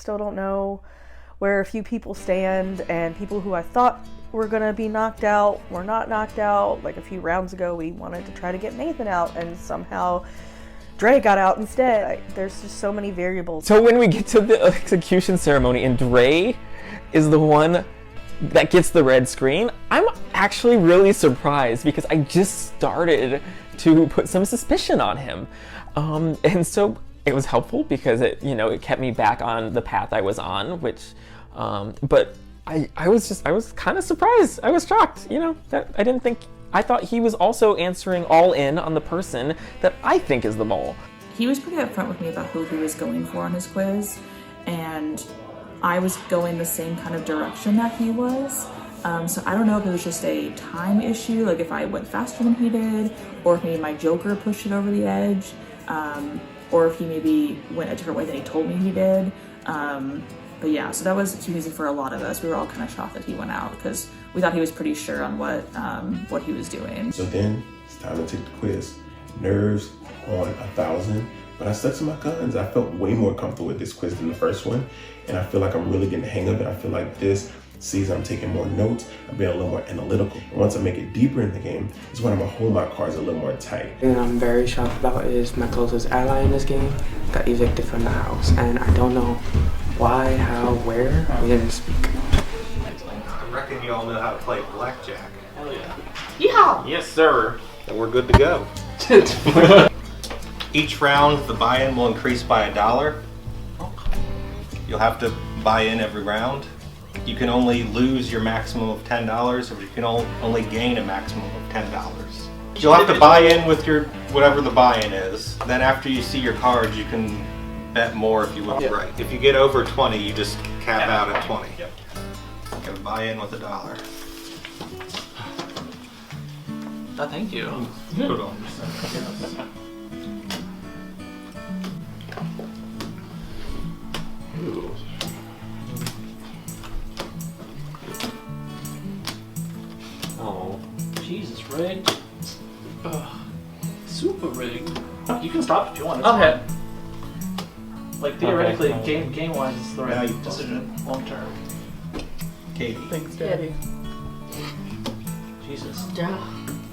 still don't know where a few people stand, and people who I thought were gonna be knocked out were not knocked out. Like a few rounds ago, we wanted to try to get Nathan out, and somehow Dre got out instead. There's just so many variables. So when we get to the execution ceremony and Dre is the one that gets the red screen, I'm actually really surprised because I just started to put some suspicion on him. And so it was helpful because it kept me back on the path I was on, which, but I was kind of surprised. I was shocked, that I thought he was also answering all in on the person that I think is the mole. He was pretty upfront with me about who he was going for on his quiz, and I was going the same kind of direction that he was. So I don't know if it was just a time issue, like if I went faster than he did, or if maybe my joker pushed it over the edge, or if he maybe went a different way than he told me he did. But yeah, so that was confusing for a lot of us. We were all kind of shocked that he went out because we thought he was pretty sure on what he was doing. So then it's time to take the quiz. Nerves on 1,000, but I stuck to my guns. I felt way more comfortable with this quiz than the first one, and I feel like I'm really getting the hang of it. I feel like this season I'm taking more notes, I'm being a little more analytical. And once I make it deeper in the game, is when I'm gonna hold my cards a little more tight. And I'm very shocked about is my closest ally in this game got evicted from the house, and I don't know why, how, where. We didn't speak. I reckon you all know how to play blackjack. Hell yeah. Hee-Haw! Yes, sir. Then we're good to go. Each round, the buy-in will increase by $1. You'll have to buy in every round. You can only lose your maximum of $10, or you can only gain a maximum of $10. You'll have to buy in with your whatever the buy-in is. Then after you see your cards, you can bet more if you want. Yep. Right. If you get over 20, you just cap out at 20. Yep. You can buy in with $1. Oh, thank you. Put on. Ooh. Oh, Jesus, rigged. Super rigged. You can stop if you want. Okay. Like theoretically, game-wise, it's the right decision, long term. Katie. Thanks, Daddy. Jesus. Yeah.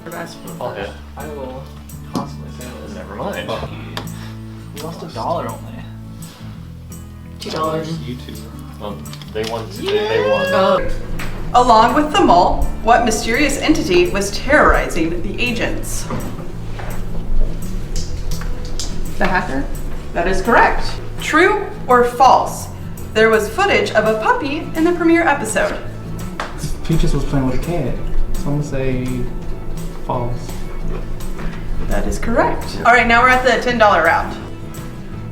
Okay. I will constantly say this. Never mind. We lost $1 only. $2. You too. They won. They won. Along with the mole, what mysterious entity was terrorizing the agents? The hacker? That is correct. True or false? There was footage of a puppy in the premiere episode. Peaches was playing with a cat. So I'm gonna say false. That is correct. All right, now we're at the $10 round.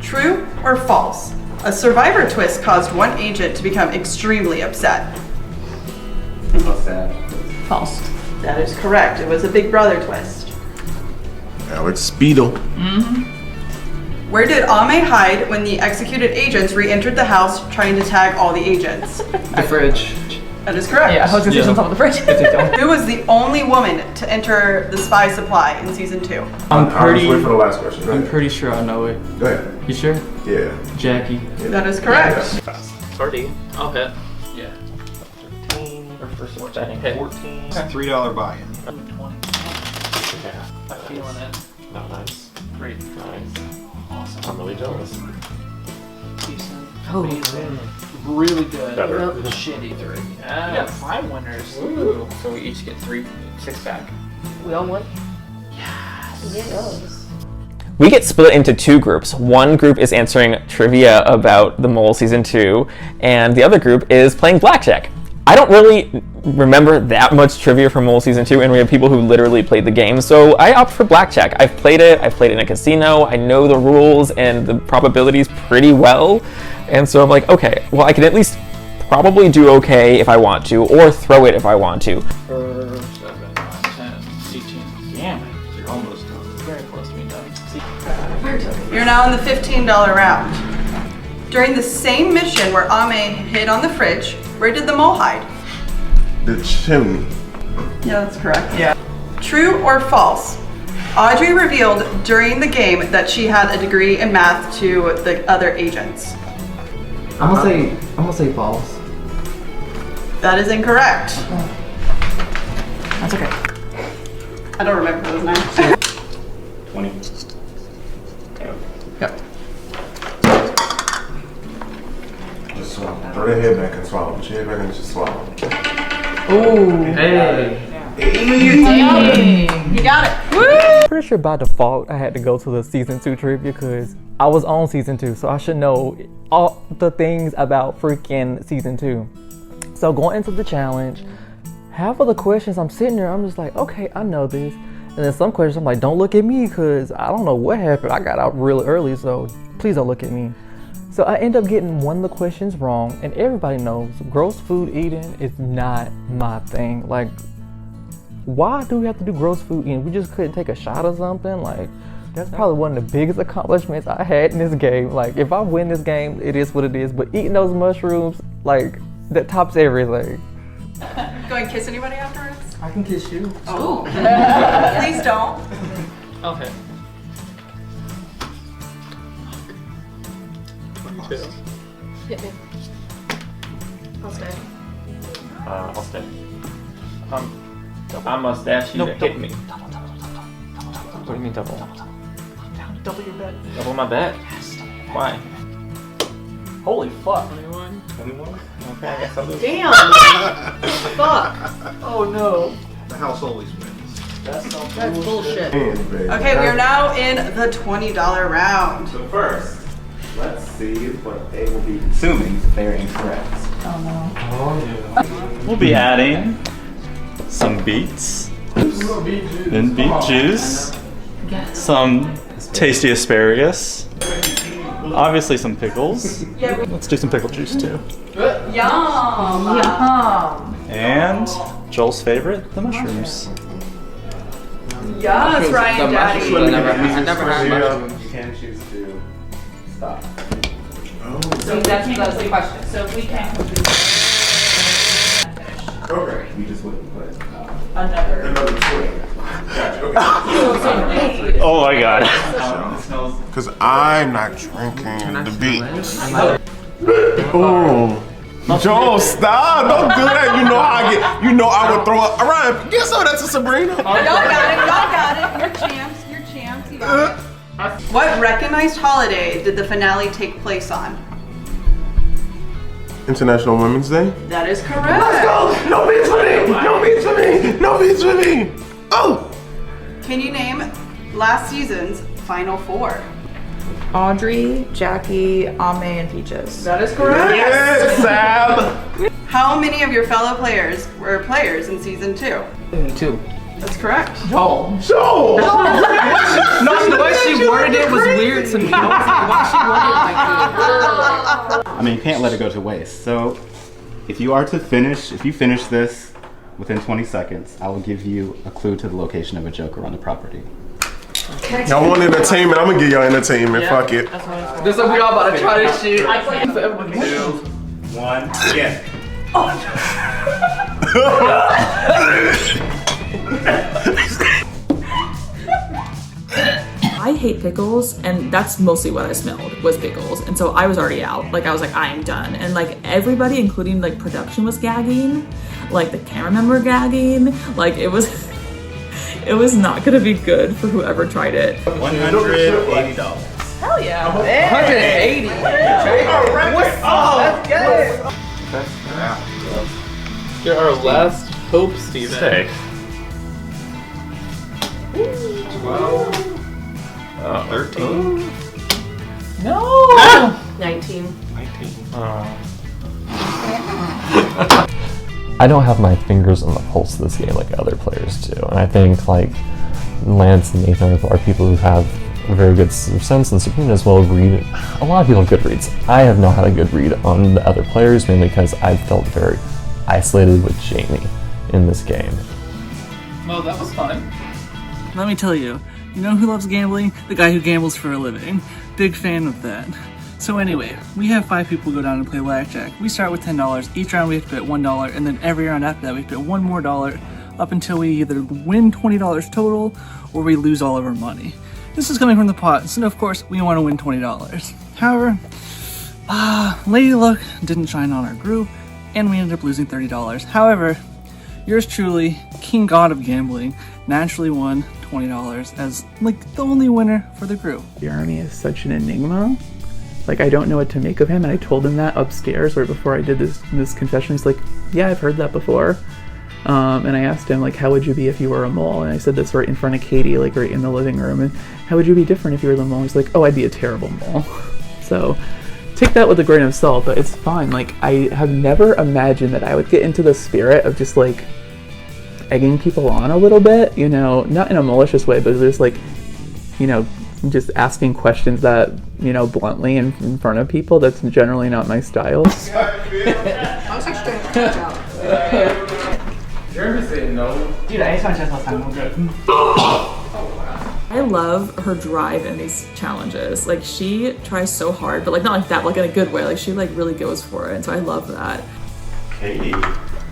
True or false? A survivor twist caused one agent to become extremely upset. What's that? False. That is correct. It was a Big Brother twist. Alex Speedle. Where did Ame hide when the executed agents re-entered the house trying to tag all the agents? The fridge. That is correct. Yeah, I was gonna say something on the fridge. Who was the only woman to enter the spy supply in season 2? I'm pretty. Wait for the last question. Go I'm ahead. pretty sure I know it. Go ahead. You sure? Yeah. Jackie. That is correct. 30. I'll hit. Yeah. 13. Or first or 14. second. It's $3 buy-in. 20. Yeah. I'm feeling it. No, nice. Great. Nice. Awesome. I'm really jealous. Decent. Amazing. Really good. Better. Shitty 3. Yeah. We got 5 winners. Ooh. So we each get 6 back. We all won? Yes. We get split into 2 groups. One group is answering trivia about the Mole Season 2, and the other group is playing blackjack. I don't really remember that much trivia from Mole Season 2, and we have people who literally played the game, so I opt for blackjack. I've played in a casino, I know the rules and the probabilities pretty well, and so I'm like, okay, well I can at least probably do okay if I want to, or throw it if I want to. 7, 9, 10, 18. Damn it. You're almost done. Very close to being done. You're now in the $15 round. During the same mission where Ame hid on the fridge, where did the mole hide? The chimney. Yeah, that's correct. Yeah. True or false? Audrey revealed during the game that she had a degree in math to the other agents. I'm gonna say false. That is incorrect. That's okay. I don't remember those names. 20. Yep. Just swallow. Throw that head back and swallow. Put your head back and just swallow. Ooh, hey. You got it. Woo! Pretty sure by default I had to go to the season 2 trivia because I was on season 2, so I should know all the things about freaking season 2. So going into the challenge, half of the questions I'm sitting there, I'm just like, okay, I know this. And then some questions I'm like, don't look at me because I don't know what happened. I got out really early, so please don't look at me. So I end up getting one of the questions wrong, and everybody knows gross food eating is not my thing. Like, why do we have to do gross food eating? We just couldn't take a shot or something? Like, that's probably one of the biggest accomplishments I had in this game. Like, if I win this game, it is what it is. But eating those mushrooms, like, that tops everything. Go and kiss anybody afterwards? I can kiss you. Oh. Please don't. Okay. Hit me. I'll stay. I'll stay. I must ask you to hit me. What do you mean double? Double your bet. Double my bet? Why? Holy fuck. 21? Okay, I guess I'll lose. Damn! Fuck! Oh no. The house always wins. That's bullshit. Okay, we are now in the $20 round. So first, let's see what they will be consuming if they are incorrect. We'll be adding some beets, then beet juice, some tasty asparagus, obviously some pickles. Let's do some pickle juice too. Yum! And Joel's favorite, the mushrooms. Yes, Ryan Daddy. I never had mushrooms. You can choose to stop. So that's the question. So if we can't complete Okay, you just wouldn't put another. another 20. Gotcha. Okay. Oh my god. Because I'm not drinking the beats. Ooh. Joel, stop! Don't do that. You know how I get. You know I would throw up. Ryan, get some of that to Sabrina. Y'all got it. You're champs. You got it. What recognized holiday did the finale take place on? International Women's Day. That is correct. Let's go! No beats for me! No beats for me! No beats for me! Oh! Can you name last season's final four? Audrey, Jackie, Ame, and Peaches. That is correct. Yes, Sab! How many of your fellow players were players in season 2? 2. That's correct. Joel. Joel! No, the way she worded it was weird to me. I was like, why she worded it like that? I mean, you can't let it go to waste. So, if you finish this within 20 seconds, I will give you a clue to the location of a joker on the property. Y'all want entertainment? I'm gonna give y'all entertainment. Fuck it. This is we all about to try this shit. 2, 1, begin. I hate pickles, and that's mostly what I smelled was pickles. And so I was already out. Like I was like, I am done. And like everybody, including like production, was gagging. Like the cameramen were gagging. Like it was not gonna be good for whoever tried it. $180. Hell yeah. 180. What's up? Let's get it. You're our last hope, Steven. Stay. 13. No! 19. I don't have my fingers on the pulse of this game like other players do, and I think like Lance and Nathan are people who have a very good sense, and Sabrina as well read. A lot of people have good reads. I have not had a good read on the other players, mainly because I felt very isolated with Jamie in this game. Well, that was fun. Let me tell you, you know who loves gambling? The guy who gambles for a living. Big fan of that. So anyway, we have 5 people go down and play blackjack. We start with $10. Each round we have to bet $1, and then every round after that we have to bet $1 more up until we either win $20 total or we lose all of our money. This is coming from the pot, so of course we want to win $20. However, Lady Luck didn't shine on our group, and we ended up losing $30. However, yours truly, King God of Gambling, naturally won $20 as like the only winner for the group. Jeremy is such an enigma. Like, I don't know what to make of him, and I told him that upstairs right before I did this confession. He's like, yeah, I've heard that before. And I asked him, like, how would you be if you were a mole? And I said this right in front of Katie, like right in the living room. And how would you be different if you were the mole? He's like, oh, I'd be a terrible mole. So take that with a grain of salt, but it's fine. Like, I have never imagined that I would get into the spirit of just like egging people on a little bit, you know, not in a malicious way, but just like, you know, just asking questions that, you know, bluntly in front of people. That's generally not my style. Jeremy said no. Dude, I ate my chest last time. I'm good. I love her drive in these challenges. Like, she tries so hard, but like not like that, but like in a good way. Like, she like really goes for it, and so I love that. Katie.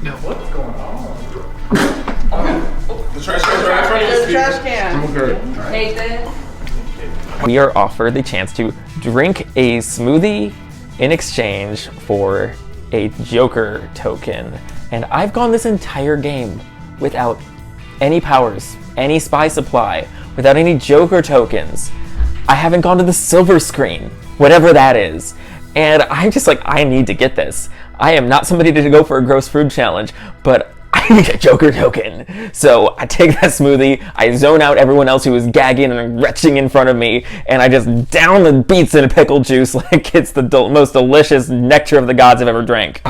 No, what's going on? The trash can's right in front of you. The trash can. I'm good. Nathan. We are offered the chance to drink a smoothie in exchange for a Joker token. And I've gone this entire game without any powers, any spy supply, without any Joker tokens. I haven't gone to the silver screen, whatever that is. And I'm just like, I need to get this. I am not somebody to go for a gross food challenge, but I need a Joker token. So I take that smoothie, I zone out everyone else who is gagging and retching in front of me, and I just down the beets in pickle juice like it's the most delicious nectar of the gods I've ever drank.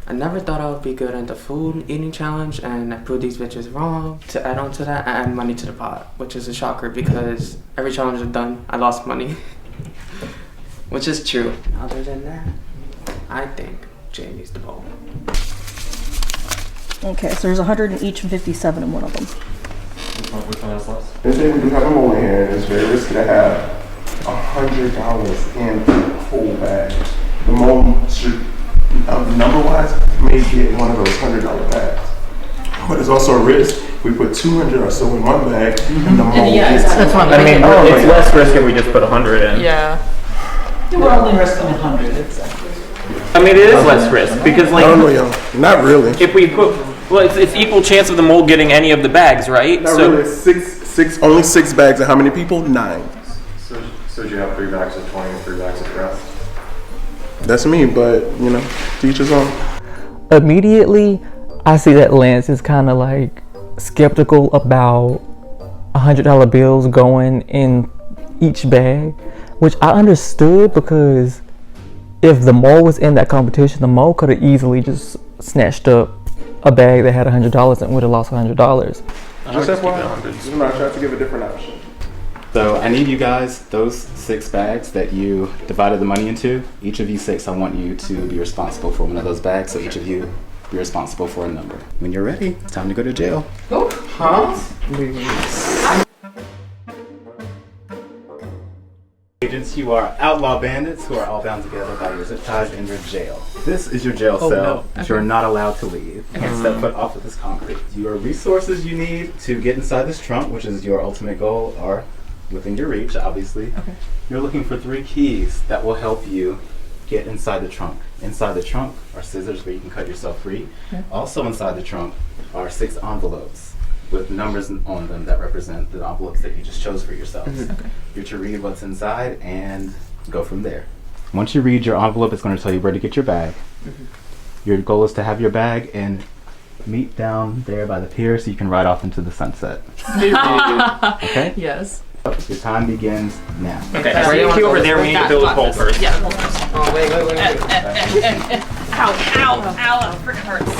I never thought I would be good at the food eating challenge, and I proved these bitches wrong. To add on to that, I add money to the pot, which is a shocker because every challenge I've done, I lost money. Which is true. Other than that, I think Jamie's the ball. Okay, so there's 157 in one of them. Which one has less? This day we do have a mole in here, and it's very risky to have $100 in a whole bag. The mole should, number-wise, may get one of those $100 bags. But there's also a risk. We put 200 or so in one bag, and the mole gets That's fine. I mean, it's less risk if we just put 100 in. Yeah. We're only risking 100. I mean, it is less risk because, like, not really. If we put, well, it's equal chance of the mole getting any of the bags, right? Not really. Only six bags, and how many people? 9. So you have 3 bags of 20 and 3 bags of the rest? That's me, but you know, teach his own. Immediately, I see that Lance is kind of like skeptical about $100 bills going in each bag, which I understood because if the mole was in that competition, the mole could have easily just snatched up a bag that had $100 and would have lost $100. Just FYI, I tried to give a different option. So I need you guys, those 6 bags that you divided the money into, each of you 6, I want you to be responsible for one of those bags. So each of you be responsible for a number. When you're ready, it's time to go to jail. Oh, huh? Agents, you are outlaw bandits who are all bound together by your zip ties in your jail. This is your jail cell. No. You're not allowed to leave. You can't step foot off of this concrete. Your resources you need to get inside this trunk, which is your ultimate goal, are within your reach, obviously. Okay. You're looking for 3 keys that will help you get inside the trunk. Inside the trunk are scissors where you can cut yourself free. Okay. Also inside the trunk are 6 envelopes with numbers on them that represent the envelopes that you just chose for yourselves. Okay. You're to read what's inside and go from there. Once you read your envelope, it's going to tell you where to get your bag. Your goal is to have your bag and meet down there by the pier so you can ride off into the sunset. Okay? Yes. Your time begins now. Okay, so you key over there, we need to build a pole first. Yeah. Oh, wait. Ow, it freaking hurts.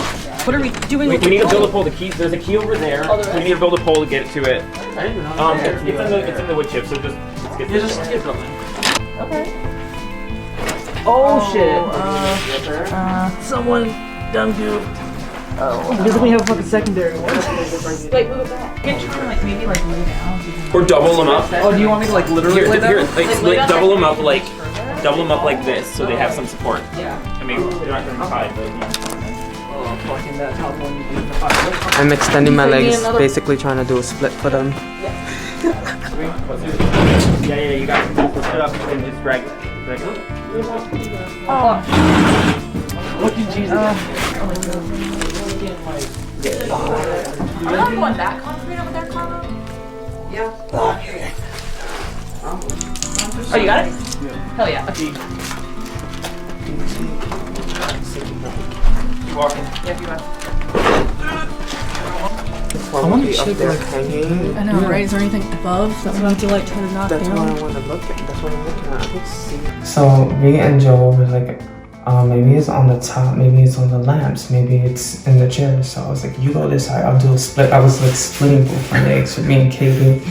What are we doing We with the need to build a pole? pole. The key, there's a key over there. We need to build a pole to get to it. I didn't know. It's in the wood chip, so let's get this. Just get building. Okay. Oh shit. Someone done goofed. Oh. Because we have a fucking secondary one. Wait, move it back. You can try to like maybe like lay down. Or double them up. Oh, do you want me to like literally lay down? Like double them up like this, so they have some support. Yeah. I mean, they're not going to be tied, but Fucking that top one. I'm extending my legs, basically trying to do a split for them. yeah, you got to put it up and just drag it. Look at Jesus. Are we not going that concrete over there, Carlo? Yeah. Oh, you got it? Hell yeah. Okay. You walking? Yeah, you got it. I want to check like hanging. I know, right? Is there anything above that we need to like try to knock That's down? what I want to look at. That's what I'm looking at. Let's see. So me and Joel were like, maybe it's on the top, maybe it's on the lamps, maybe it's in the chair. So I was like, you go this side, I'll do a split. I was like splitting both my legs for me and Katie.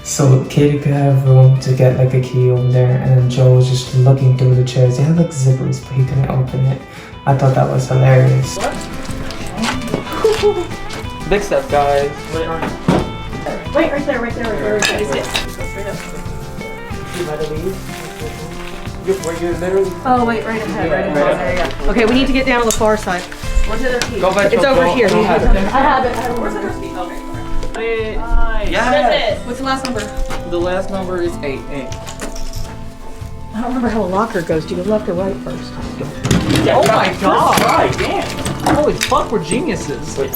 So Katie could have room to get like a key over there, and then Joel was just looking through the chairs. They had like zippers, but he couldn't open it. I thought that was hilarious. Big stuff, guys. Wait, right there, right there. Straight up. You better leave. You're literally. Oh, wait, right ahead, right ahead. There you go. Okay, we need to get down to the far side. Where's the other key? Go back. It's over here. I have it. Where's the other key? Okay. Nice. Yes. What's the last number? The last number is 8. I don't remember how a locker goes. Do you go left or right first? Yeah, Oh my god! Right, damn. Holy fuck, we're geniuses. Wait,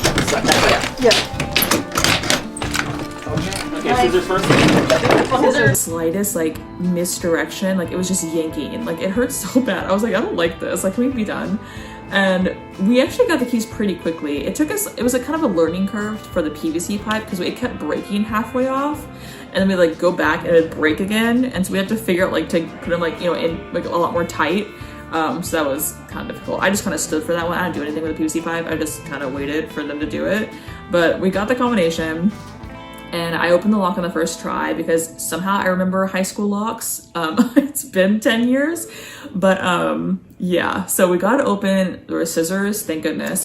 Yeah. okay, scissors first. The slightest like misdirection, like it was just yanking, like it hurt so bad. I was like, I don't like this. Like, can we be done? And we actually got the keys pretty quickly. It took us. It was a kind of a learning curve for the PVC pipe because it kept breaking halfway off, and then we like go back and it'd break again, and so we had to figure out like to put them like in like a lot more tight. So that was kind of difficult. I just kind of stood for that one. I didn't do anything with the PVC pipe. I just kind of waited for them to do it. But we got the combination. And I opened the lock on the first try because somehow I remember high school locks. It's been 10 years, but yeah. So we got it open. There were scissors, thank goodness.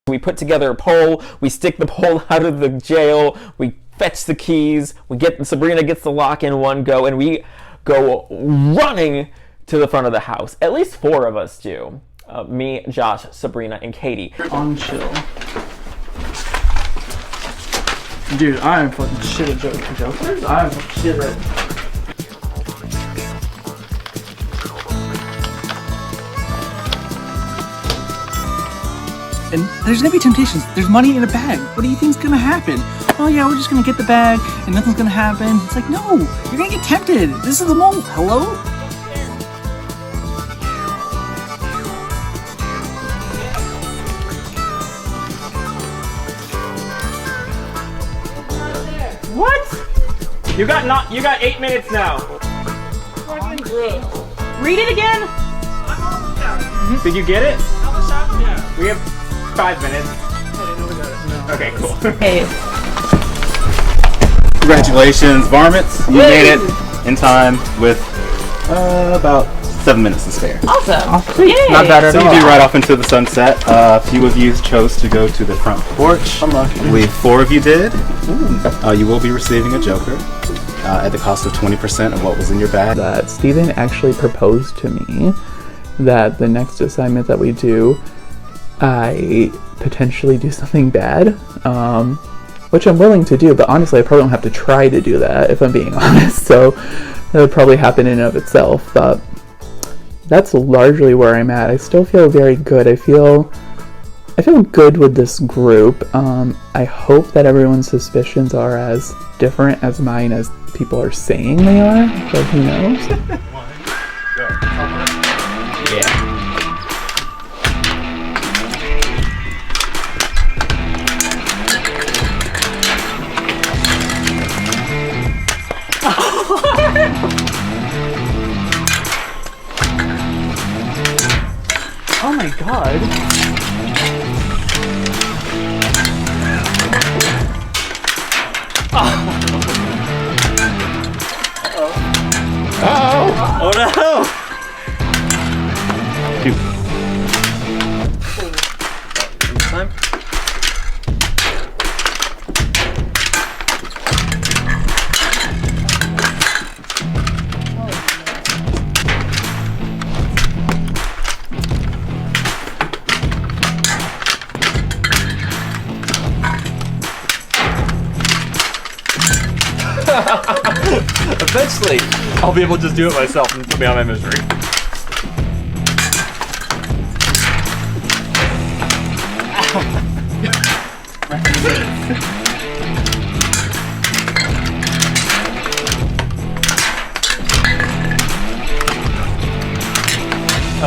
We put together a pole. We stick the pole out of the jail. We fetch the keys. Sabrina gets the lock in one go, and we go running to the front of the house. At least 4 of us do. Me, Josh, Sabrina, and Katie. On chill. Dude, I am fucking shit at jokers. I am fucking shit at. And there's gonna be temptations. There's money in a bag. What do you think's gonna happen? Oh yeah, we're just gonna get the bag and nothing's gonna happen. It's like, no, you're gonna get tempted. This is the moment. Hello? What? You got 8 minutes now. Read it again. Did you get it? Yeah. We have 5 minutes. Okay, cool. Hey. Congratulations, varmints. You made it in time with about 7 minutes to spare. Awesome. Yay. Not bad at all. So you do right off into the sunset. A few of you chose to go to the front porch. I believe 4 of you did. You will be receiving a joker at the cost of 20% of what was in your bag. That Steven actually proposed to me that the next assignment that we do, I potentially do something bad, which I'm willing to do, but honestly I probably don't have to try to do that if I'm being honest, so that would probably happen in and of itself, but that's largely where I'm at. I still feel very good. I feel good with this group. I hope that everyone's suspicions are as different as mine as people are saying they are, but who knows? Yeah. Oh my god. Oh no! Time. Eventually, I'll be able to just do it myself and put me out of my misery.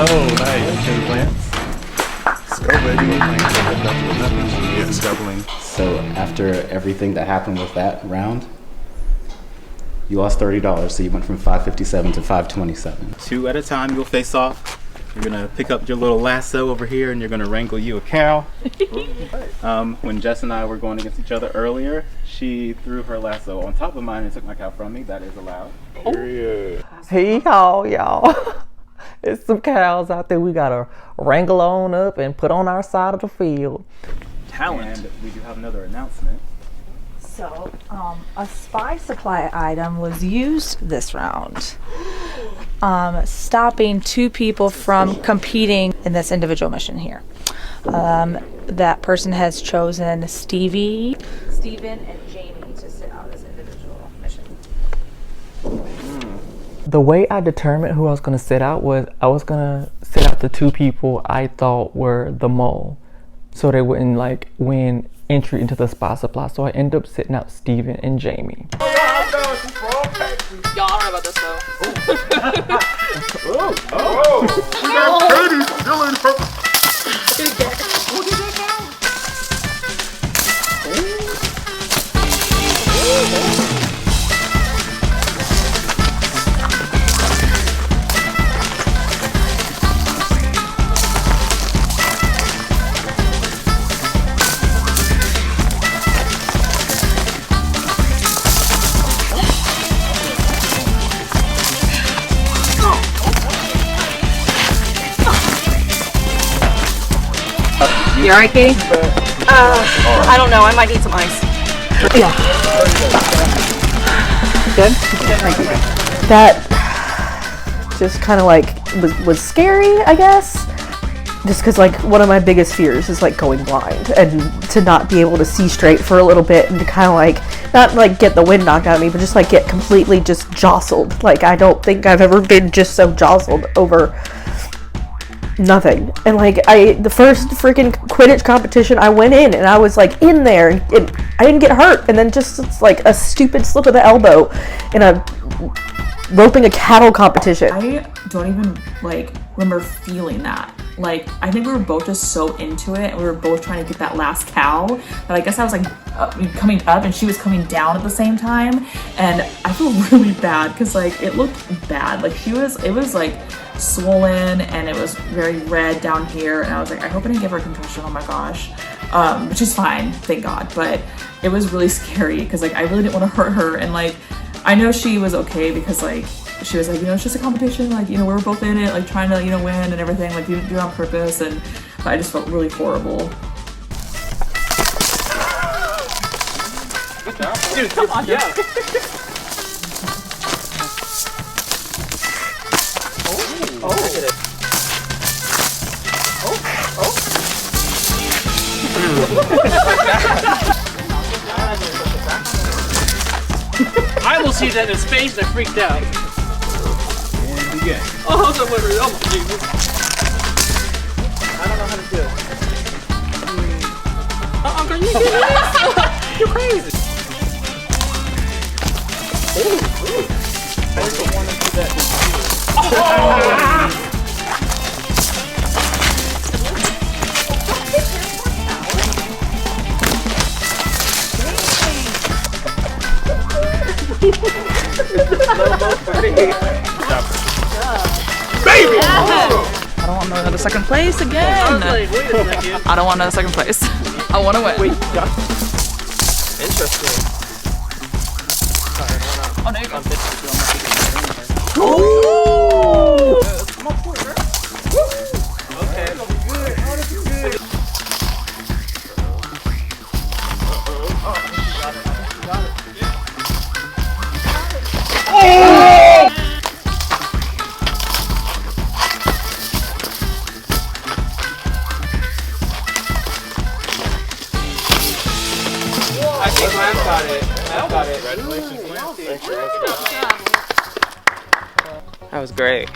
Oh, nice. Okay, Lance. So after everything that happened with that round, you lost $30. So you went from 557 to 527. 2 at a time, you'll face off. You're gonna pick up your little lasso over here, and you're gonna wrangle you a cow. When Jess and I were going against each other earlier, she threw her lasso on top of mine and took my cow from me. That is allowed. Hee-Haw, y'all. There's some cows out there we gotta wrangle on up and put on our side of the field. Talent. And we do have another announcement. So, a spy supply item was used this round, stopping 2 people from competing in this individual mission here. That person has chosen Steven, and Jamie to sit out this individual mission. The way I determined who I was gonna sit out was I was gonna sit out the 2 people I thought were the mole, so they wouldn't like win entry into the spy supply. So I ended up sitting out Steven and Jamie. Y'all, I don't know about this though. You alright, Katie? I don't know. I might need some ice. Yeah. Good? That just kind of like was scary, I guess. Just because like one of my biggest fears is like going blind and to not be able to see straight for a little bit and to kind of like not like get the wind knocked out of me, but just like get completely just jostled. Like I don't think I've ever been just so jostled over nothing. And like the first freaking Quidditch competition, I went in and I was like in there and I didn't get hurt, and then just like a stupid slip of the elbow in a roping a cattle competition. I don't even like remember feeling that. Like I think we were both just so into it and we were both trying to get that last cow that I guess I was like coming up and she was coming down at the same time, and I feel really bad because like it looked bad. Like it was like swollen and it was very red down here, and I was like, I hope I didn't give her a concussion. Oh my gosh. Which is fine, thank God, but it was really scary because like I really didn't want to hurt her, and like I know she was okay because like she was like, it's just a competition, like, we were both in it, like trying to, win and everything, like do it on purpose, but I just felt really horrible. Good job. Dude, come on, yeah. I did it. I will see that in his face and I freaked out. And begin. Oh, Jesus. I don't know how to do it. Can you do this? You're crazy. I just want to do that. Baby! I don't want another second place again. I was like, wait a second. I don't want another second place. I want to win. Wait, interesting. Oh, there you go. Ooh! Okay. I think Lance got it. Lance got it. Congratulations, Lance. That was great.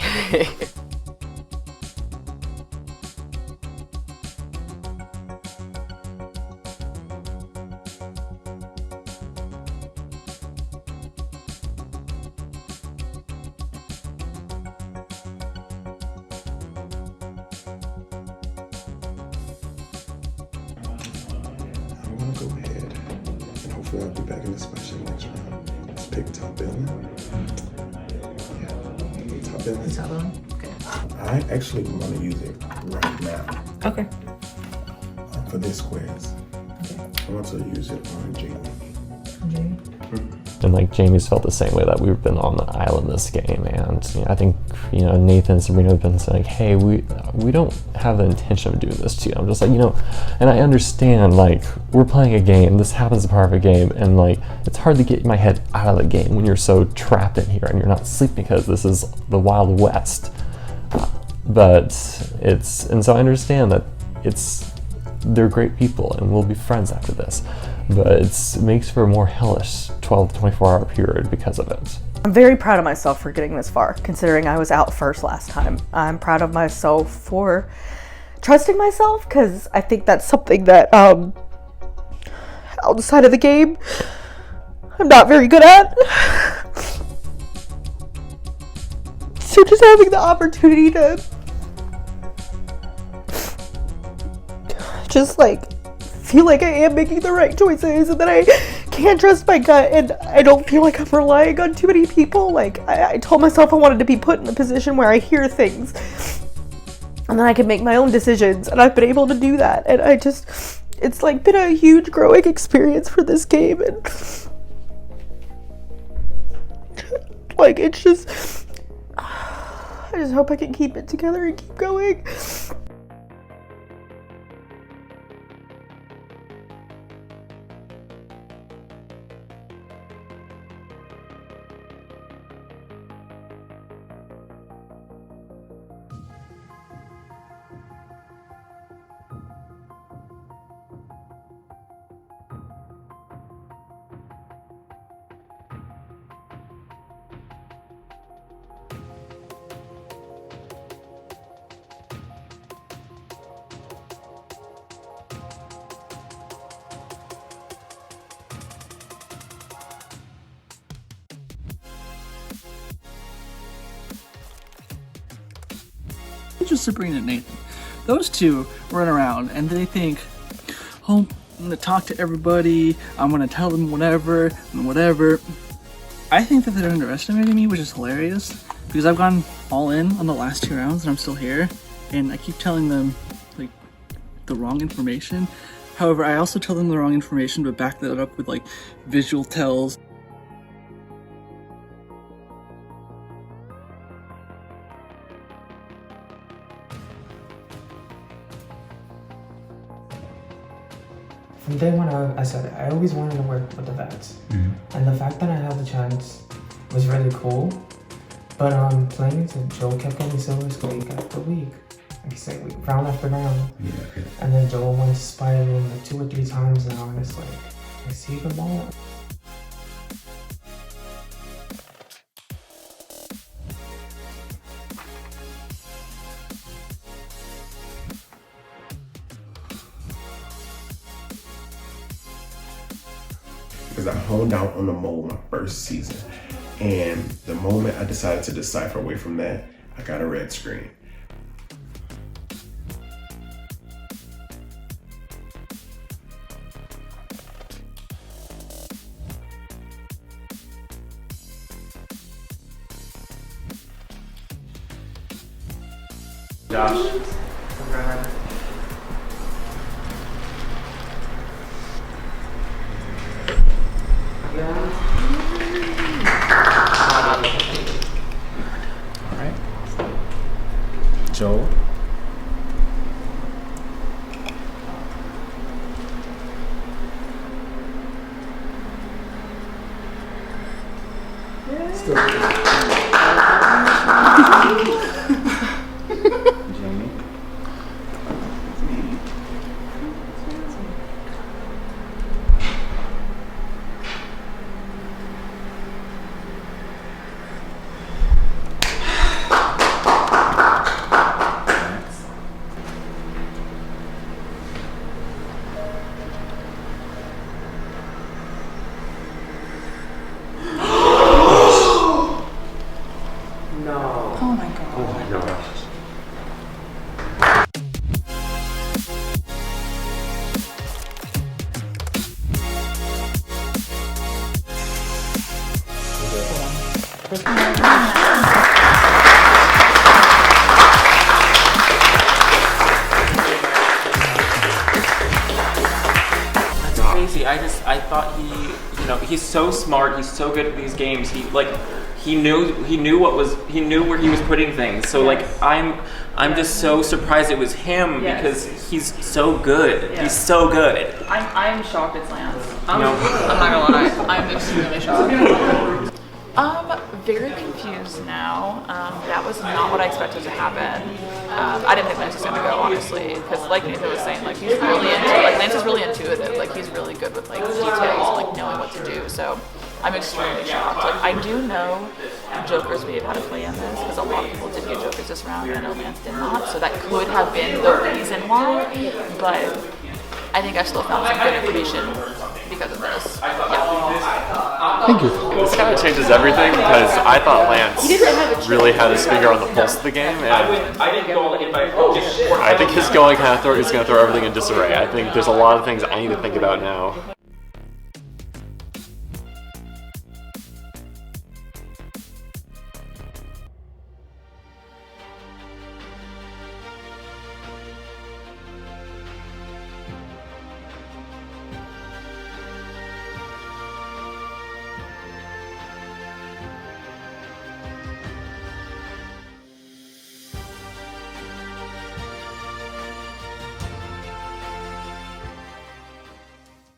I'm gonna go ahead and hopefully I'll be back in this special next round. Let's pick top billing. Yeah, top billing. Top billing? Okay. I actually want to use it right now. Okay. For this quiz. I want to use it on Jamie. And like Jamie's felt the same way that we've been on the island this game, and you know, I think Nathan and Sabrina have been saying, hey, we don't have the intention of doing this to you. I'm just like, and I understand, like, we're playing a game, this happens as part of a game, and like it's hard to get my head out of the game when you're so trapped in here and you're not sleeping because this is the Wild West. And so I understand that they're great people and we'll be friends after this, but it makes for a more hellish 12 to 24 hour period because of it. I'm very proud of myself for getting this far, considering I was out first last time. I'm proud of myself for trusting myself, because I think that's something that outside of the game I'm not very good at. So just having the opportunity to just like feel like I am making the right choices, and that I can't trust my gut, and I don't feel like I'm relying on too many people. Like I told myself I wanted to be put in a position where I hear things and then I can make my own decisions, and I've been able to do that, and it's like been a huge growing experience for this game, and like I just hope I can keep it together and keep going. Just Sabrina and Nathan. Those two run around and they think, oh, I'm gonna talk to everybody, I'm gonna tell them whatever and whatever. I think that they're underestimating me, which is hilarious, because I've gone all in on the last 2 rounds and I'm still here, and I keep telling them like the wrong information. However, I also tell them the wrong information but back that up with like visual tells. From day one, I said I always wanted to work with the vets, and the fact that I had the chance was really cool. But playing into Joel kept getting silvers week after week, like he's like round after round, and then Joel went spiraling like 2 or 3 times now, and it's like I see them all. Because I honed out on the mole my first season, and the moment I decided to decipher away from that, I got a red screen. Josh. Alright. Joel. Still Jamie. honestly, I thought he's so smart. He's so good at these games. He knew where he was putting things. So like I'm just so surprised it was him because he's so good. Yeah. He's so good. I'm shocked it's Lance. No. I'm not gonna lie. I'm extremely shocked. Very confused now. That was not what I expected to happen. I didn't think Lance was gonna go, honestly, because like Nathan was saying, like he's really Lance is really intuitive. Like he's really good with like details and like knowing what to do. So I'm extremely shocked. Like I do know Jokers may have had a play in this because a lot of people did get Jokers this round, and I know Lance did not. So that could have been the reason why. But I think I still found some good information because of this. Yeah. Thank you. This kind of changes everything because I thought Lance really had his finger on the pulse of the game, and I think his going is going to throw everything in disarray. I think there's a lot of things I need to think about now.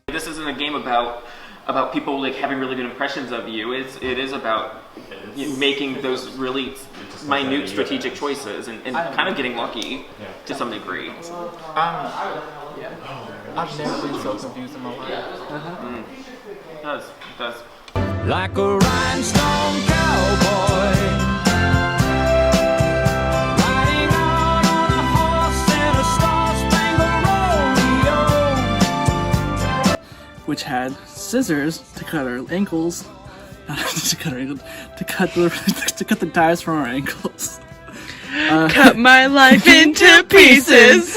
This isn't a game about people like having really good impressions of you. It is about making those really minute strategic choices and kind of getting lucky to some degree. I've never been so confused in my life. It does. Like a rhinestone cowboy. Which had scissors to cut our ankles, to cut the ties from our ankles. Cut my life into pieces.